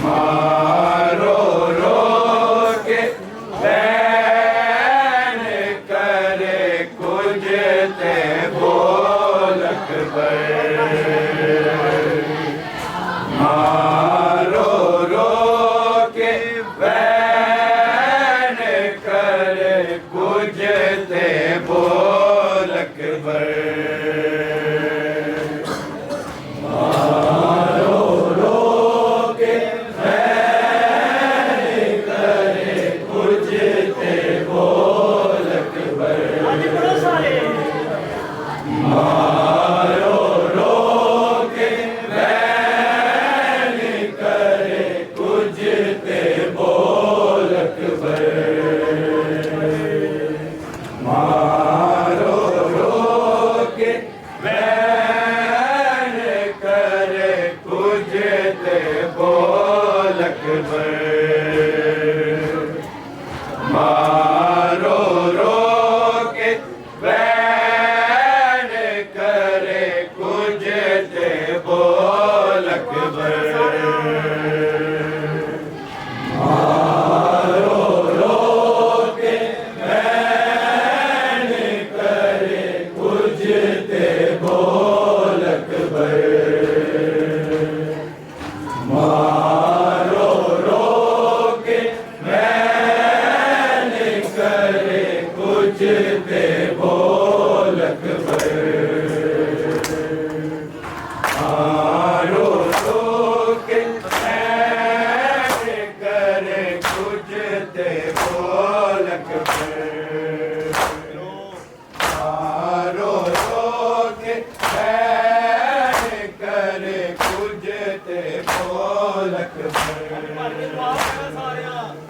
मारो रो के बैन करे कुजते बोलक मारो रो के बैन करे कुजते बोलक मारो रो के बैन करे कुजते बोलक मारो रो के बैन करे कुजते बोलक मारो रो के बैन करे कुजते बोलक मारो रो के बैन करे कुजते बोलक मारो रो के बैन करे कुजते बोलक मारो रो के बैन करे कुजते बोलक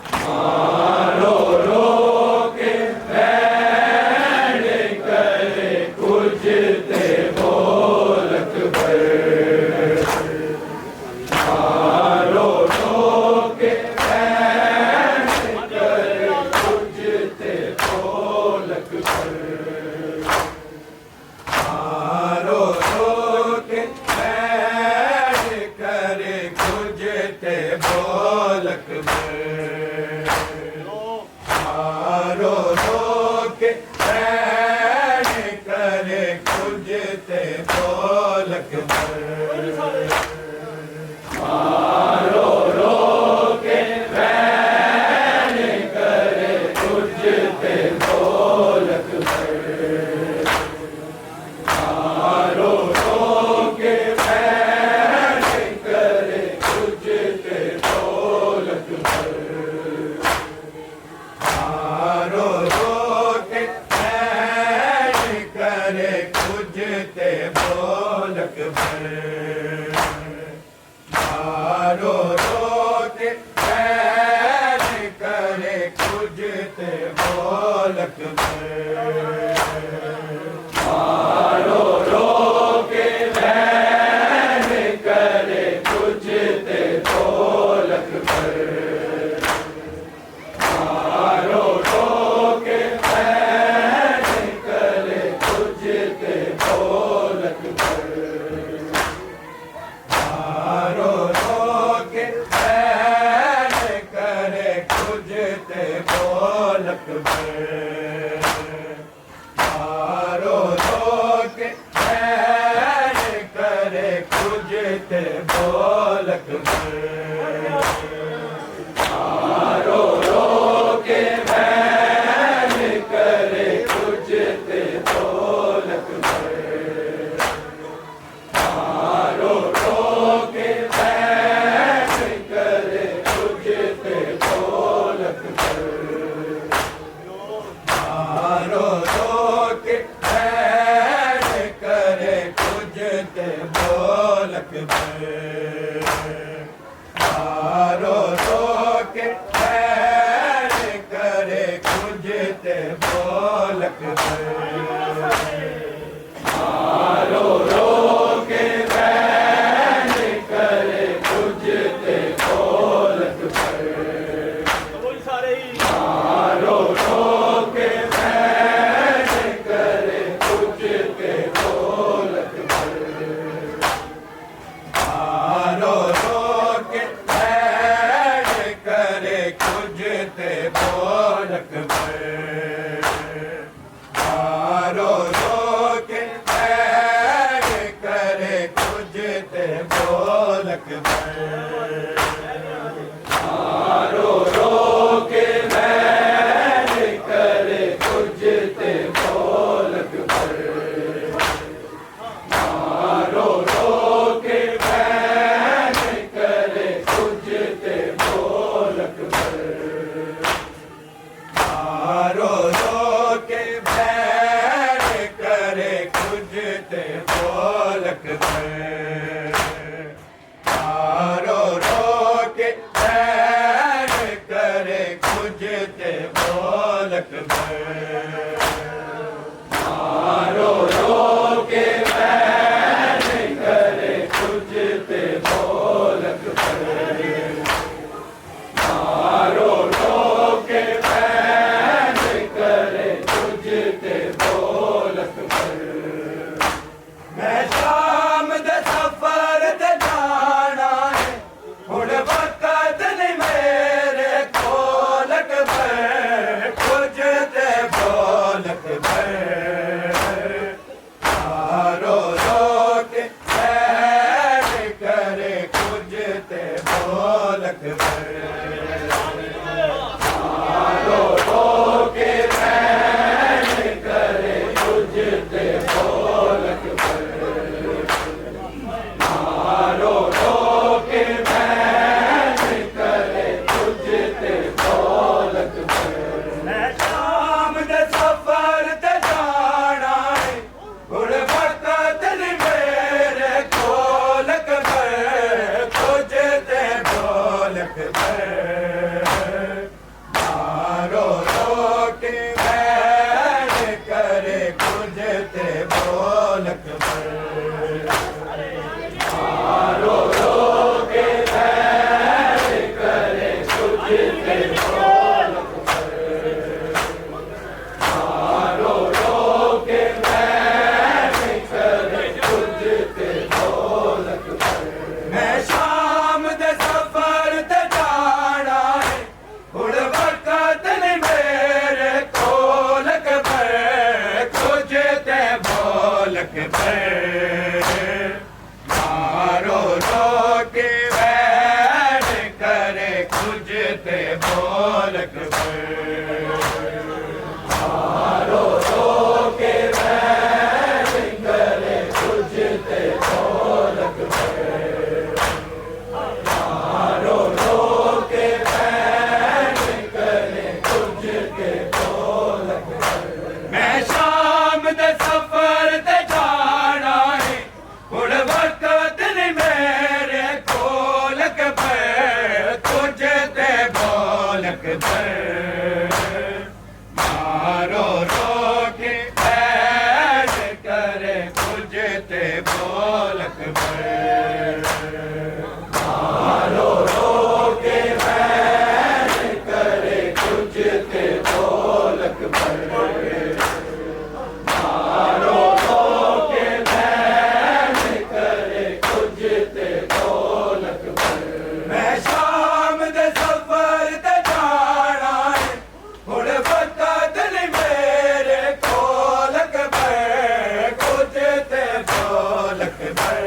मारो रो के बैन करे कुजते बोलक मारो रो के बैन करे कुजते बोलक मारो रो के बैन करे कुजते बोलक मारो रो के बैन करे कुजते बोलक मारो रो के बैन करे कुजते बोलक मारो रोके बैन करे कुजते बोलक पर मारो रोके बैन करे कुजते बोलक पर मारो रोके बैन करे कुजते बोलक पर मारो रोके बैन करे कुजते बोलक पर मारो रोके बैन करे कुजते बोलक पर मारो रोके बैन करे कुजते बोलक पर मैं शाम दे सफर ते जाना है हुण वक्त नहीं मेरे कोलक पर कुछ ते बोलक पर मारो रोके बैन करे कुछ ते बोलक पर मारो रोके बैन करे कुजते बोलक पर मारो रोके बैन करे कुजते बोलक पर मैं शाम दे सफर ते जाना है हुण वक्त नहीं मेरे कोलक पर कुछ ते बोलक पर मारो रोके बैन करे कुछ ते बोलक पर मारो रोके बैन करे कुजते बोलक पर मारो रोके बैन करे कुजते बोलक पर मैं शाम दे सफर ते जाना है हुण वक्त नहीं मेरे कोलक पर कुछ ते बोलक पर मारो रोके बैन करे कुछ ते बोलक पर मारो रोके बैन करे कुजते बोलक पर मारो रोके बैन करे कुजते बोलक पर मैं शाम दे सफर ते जाना है हुण वक्त नहीं मेरे कोलक पर कुछ ते बोलक पर मारो रोके बैन करे कुछ ते बोलक पर मारो रोके बैन करे कुजते बोलक पर मारो रोके बैन करे कुजते बोलक पर मैं शाम दे सफर ते जाना है हुण वक्त नहीं मेरे कोलक पर कुछ ते बोलक पर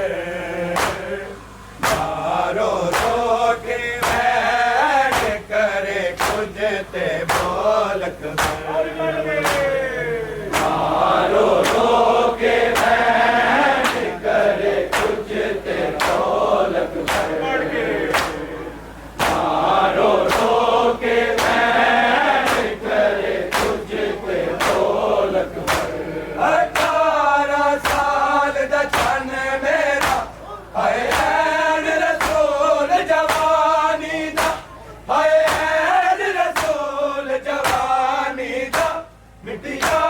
मारो रोके बैन करे कुछ ते बोलक पर मारो रोके बैन करे कुजते बोलक पर मारो रोके बैन करे कुजते बोलक पर 18 साल दा चन मेरा हाय ऐन रसूल जवानी दा हाय ऐन रसूल जवानी दा मिट्टिया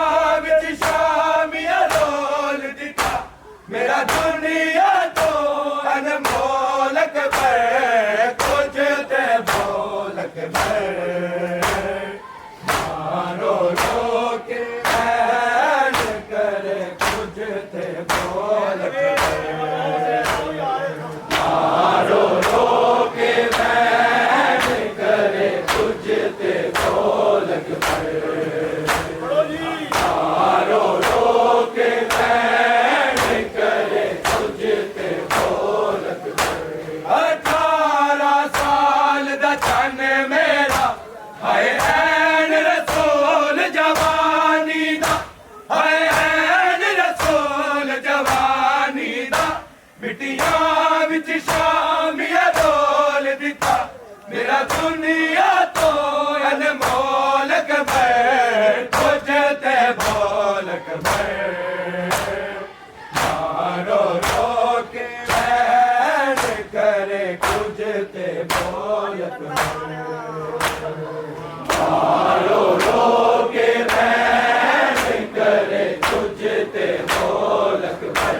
विच शामिया रोल दिता मेरा दुनिया तो अनमोलक पर कुछ ते बोलक पर मारो रोके बैन करे कुछ ते बोलक पर मारो रोके बैन करे कुजते बोलक पर मारो रोके बैन करे कुजते बोलक पर बोलक मारो रोके बैन करे तुझ ते बोलक भर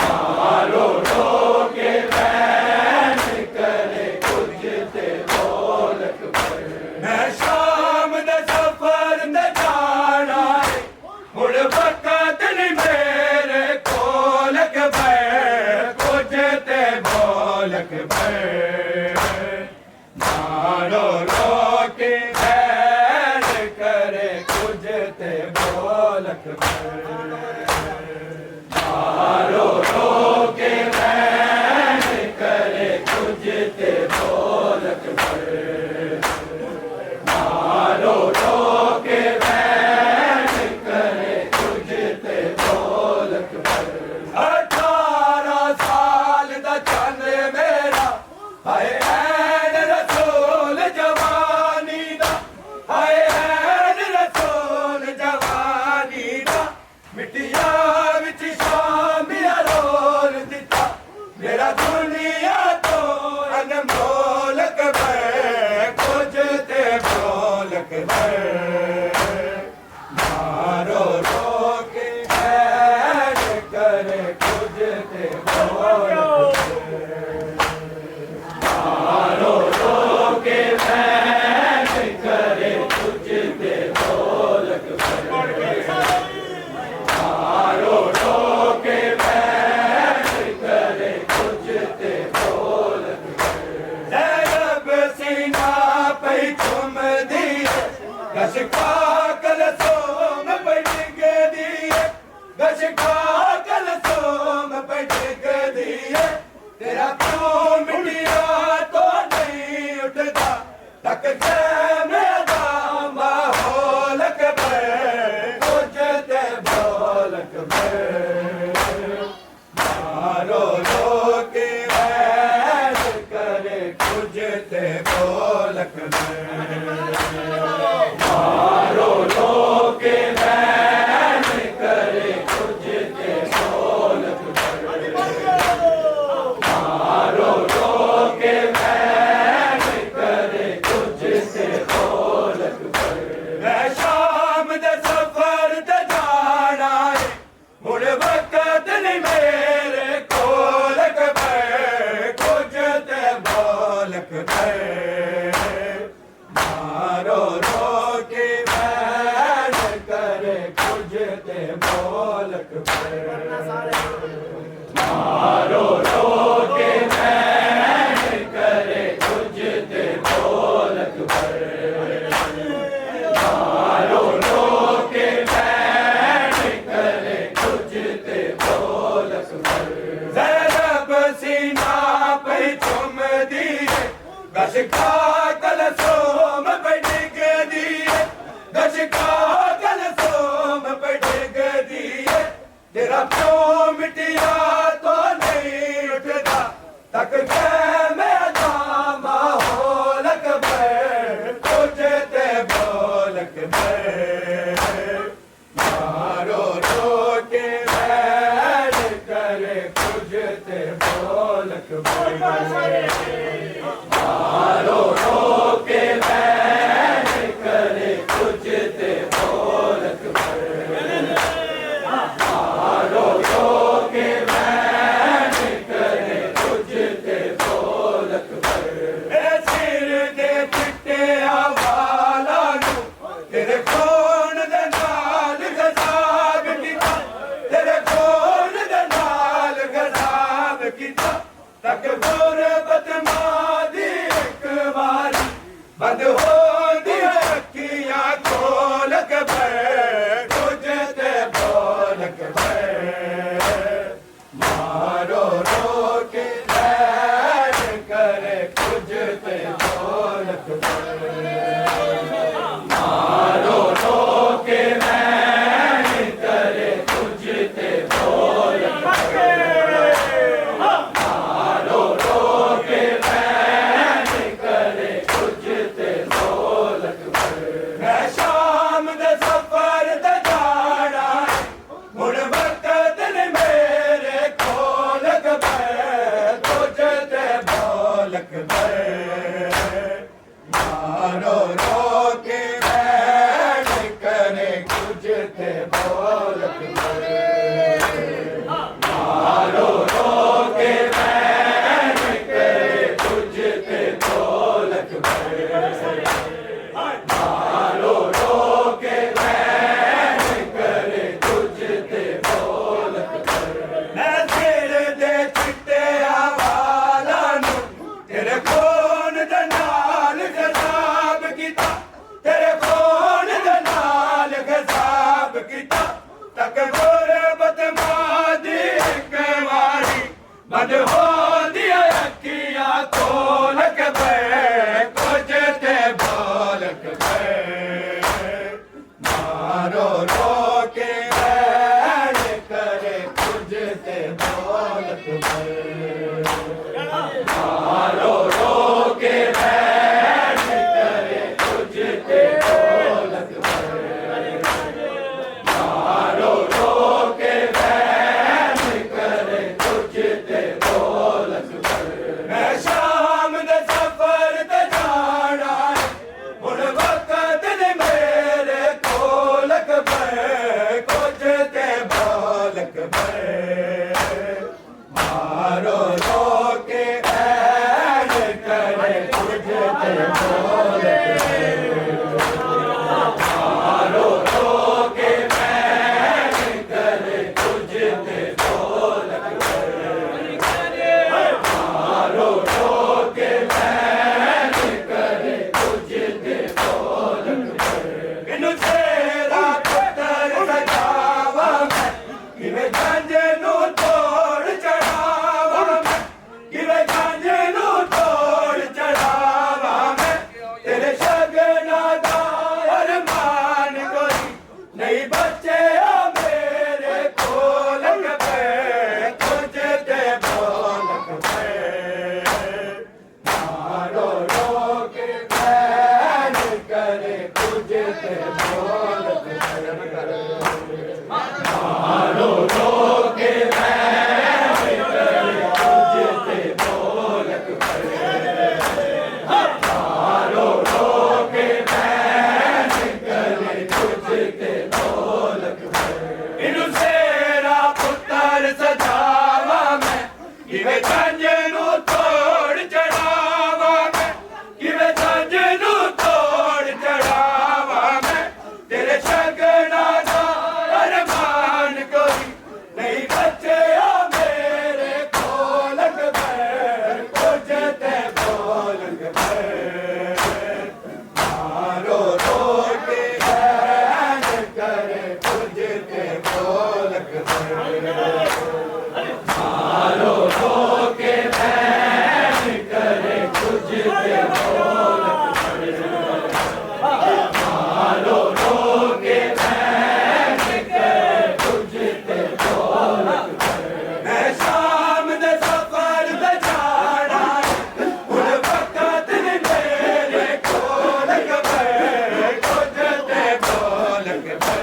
मारो रोके बैन करे तुझ ते बोलक भर मैं शाम दा सफर ते जाना है मुड़ वक्त नहीं मेरे कोलक भर कुछ ते बोलक भर मारो रोके बैन करे कुछ ते बोलक भर मारो रोके बैन करे तुझ ते बोलक भर मारो रोके बैन करे तुझ ते बोलक भर 18 साल दा चंद मेरा हाय ऐन रसूल जवानी दा हाय ऐन रसूल जवानी दा मिट्टिया विच शामिया रोल दिता मेरा दुनिया तो अनमोलक है कुछ ते बोलक है मारो रोके बैन करे कुछ ते बोलक मारो रोके बैन करे तुझ ते बोलक भर मारो रोके बैन करे तुझ ते बोलक भर जैनब सीना पे चुम दिए गशका कल सोम पे डिग दिए गशका कल सोम पे डिग दिए तेरा क्यों मिटिया तो नहीं उठता तक से मेरा माहौलक पे कुछ ते बोलक पे मारो रोके बैन करे कुछ ते बोलक मारो रोके बैन करे तुझ ते बोलक भर मारो रोके बैन करे तुझ ते बोलक भर मैं शाम दे सफर ते जाना है मुड़ वक्त नहीं मेरे कोलक पे कुछ ते बोलक पे मारो रोके बैन करे कुछ ते बोलक पे मारो रोके बैन करे तुझ ते बोलक भर मारो रोके बैन करे तुझ ते बोलक भर ज़ैनब सीना पे चुम दिए गशका कल सोम पे डिग दिए गशका कल सोम पे डिग दिए तेरा क्यों मिटिया तो नहीं उठता तक के मेरा माहौलक पे कुछ ते बोलक पे मारो रोके बैन करे कुछ ते बोलक पे मारो रोके बैन करे तुझ ते बोलक भर मारो रोके बैन करे तुझ ते बोलक भर ए सिर दे चिट्टे हवाला नू तेरे खून दे नाल गज़ाब कीता तेरे खून दे नाल गज़ाब कीता तक गुरबत मादी एक बारी बंद हो दिया अखियां खोलक पे कुछ ते बोलक पे मारो रोके बैन करे कुछ ते बोलक पे मारो रोके बैन करे तुझ ते बोलक भर मारो रोके बैन करे तुझ ते बोलक ढोलक पर मारो रो के बैठ करे गुजते ढोलक पर मारो रो के बैठ करे गुजते ढोलक पर मारो रो के बैठ करे गुजते ढोलक पर मैं तेरे दे चिट्टे आवाला नू तेरे खून दे नाल गजाब कीता तेरे खून दे नाल गजाब कीता तक गुरबत मादी एक वारी बद हो दिया अखियां खोलक पे कुछ ते बोलक पे मारो रो के बैठ करे कुछ ते बोलक पे मारो रो के बैठ करे गुजते ढोलक पर मारो रो के बैठ करे गुजते ढोलक पर मैं शाम दे सफर ते जाना है हुण वक्त ने मेरे कोलक पे कुछ ते बोलक पे मारो रो के बैठ करे कुछ ते बोलक मारो रो के बैठ करे गुजते ढोलक पर मारो रो के बैठ करे गुजते ढोलक पर इनु तेरा पुत्र सजावा मैं किवे गंजे नू तोड़ चढ़ावा मैं किवे गंजे नू तोड़ चढ़ावा मैं तेरे शगना दा अरमान कोई नहीं बचे मेरे कोलक पे कुछ ते बोलक पे मारो रो के बैठ करे कुछ ते बोलक पे मारो रो के बैठ करे गुजते ढोलक पर मारो रो के बैठ करे गुजते ढोलक पर इनु तेरा पुत्र सजावा मैं किवे गंजे नू तोड़ चढ़ावा मैं किवे गंजे नू तोड़ चढ़ावा मैं तेरे शगना दा अरमान कोई नहीं बचे मेरे कोलक पे कुछ ते बोलक पे मारो रो के बैठ करे कुछ ते बोलक पे मारो रो के बैठ करे गुजते ढोलक पर मारो रो के बैठ करे गुजते ढोलक पर मैं शाम दे सफर ते जाना है हुण वक्त ने मेरे कोलक पे कुछ ते बोलक पे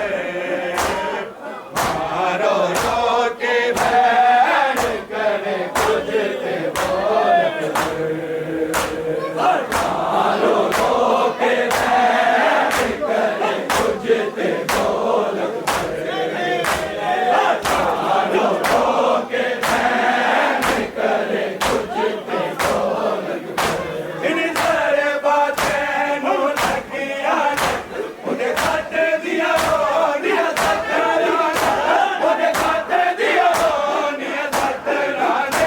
मारो रो के बैठ करे कुछ ते बोलक पे मारो रो के बैठ करे गुजते ढोलक पर मारो रो के बैठ करे गुजते ढोलक पर इन सारे बातें नू लगिया ने उन्हें खट दिया रोनिया सतराने उन्हें खट दिया रोनिया सतराने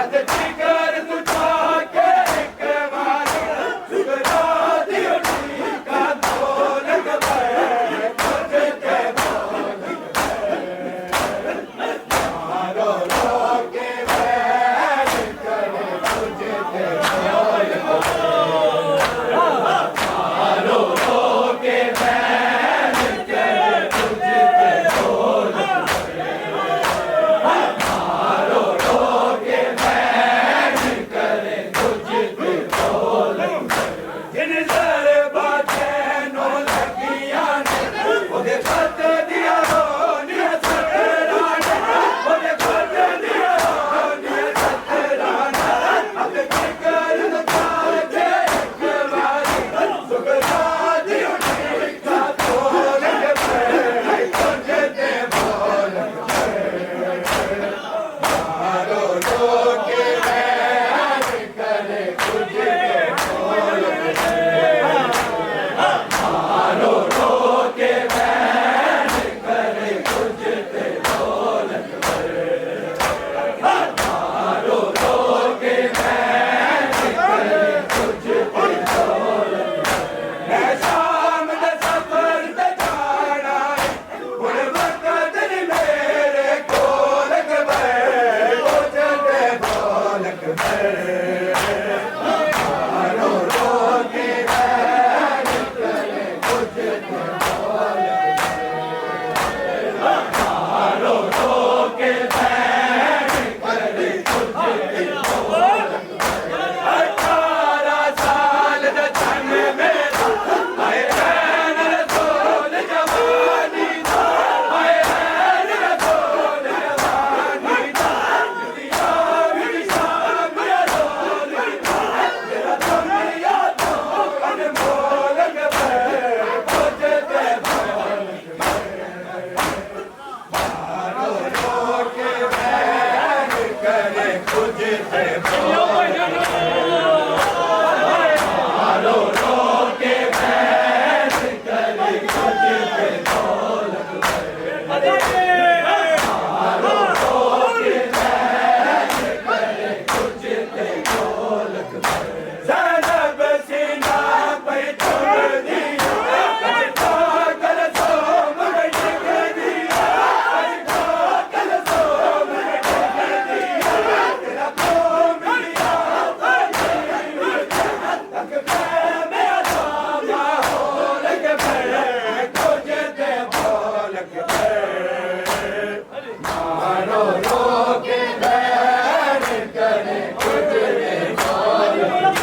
अत जिगर तुझा के एक मारी सुगरा दियो का ढोलक पे कुछ ते बोलक पे मारो रो के बैठ करे कुछ ते बोलक मारो रो के बैठ करे गुजते ढोलक पर मारो रो के बैठ करे गुजते ढोलक पर जिन सारे बातें नो लगिया ने उन्हें खट दिया रोनिया सतराने उन्हें खट दिया रोनिया सतराने अब जिगर मारो रोके बैर करे कुछ ते बोल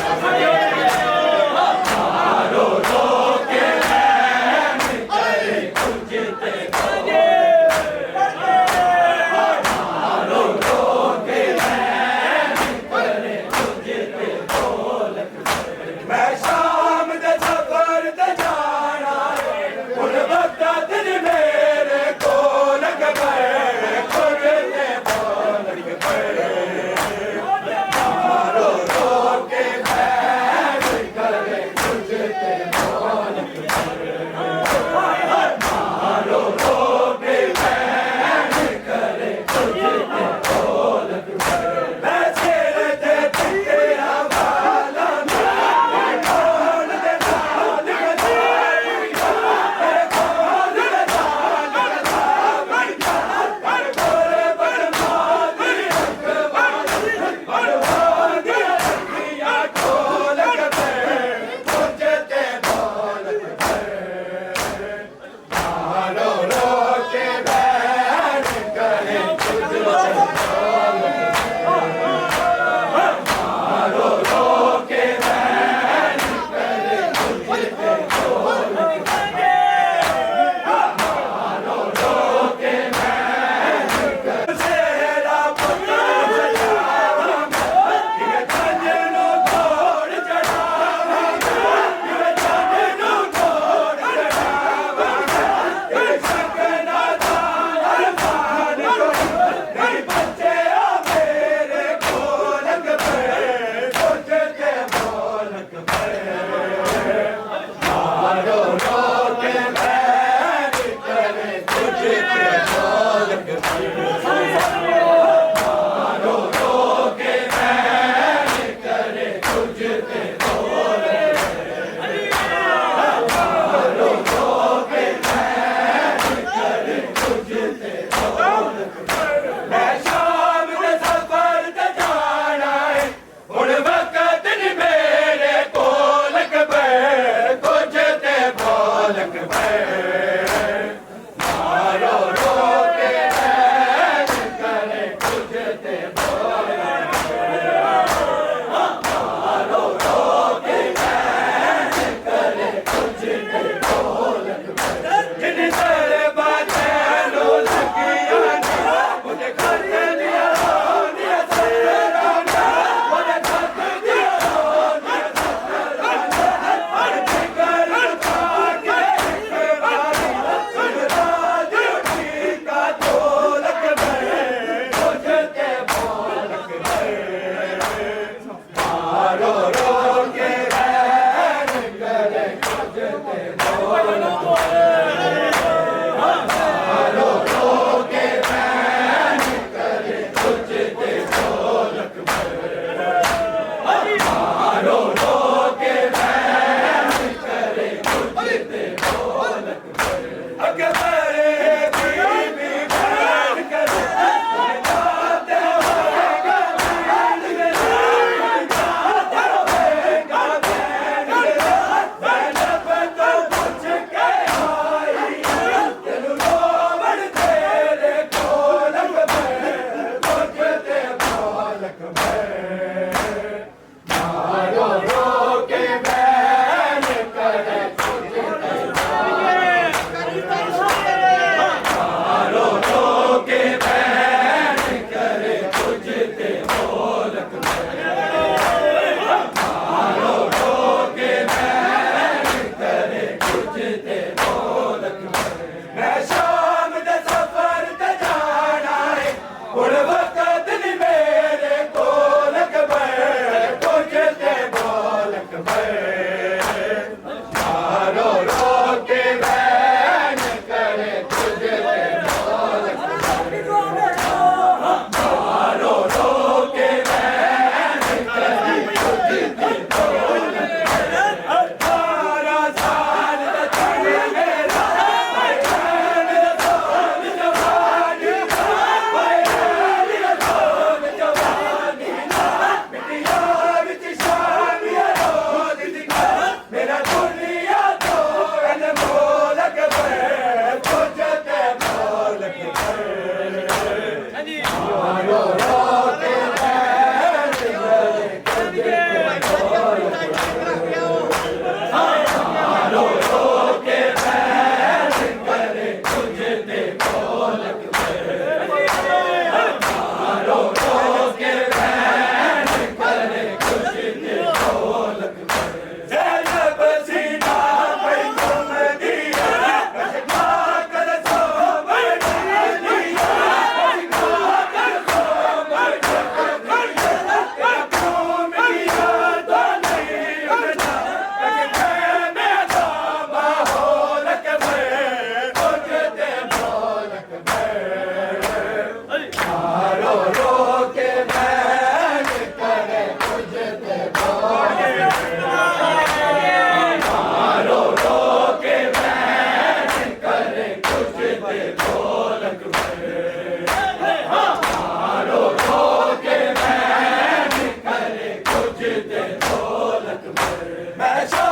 मैं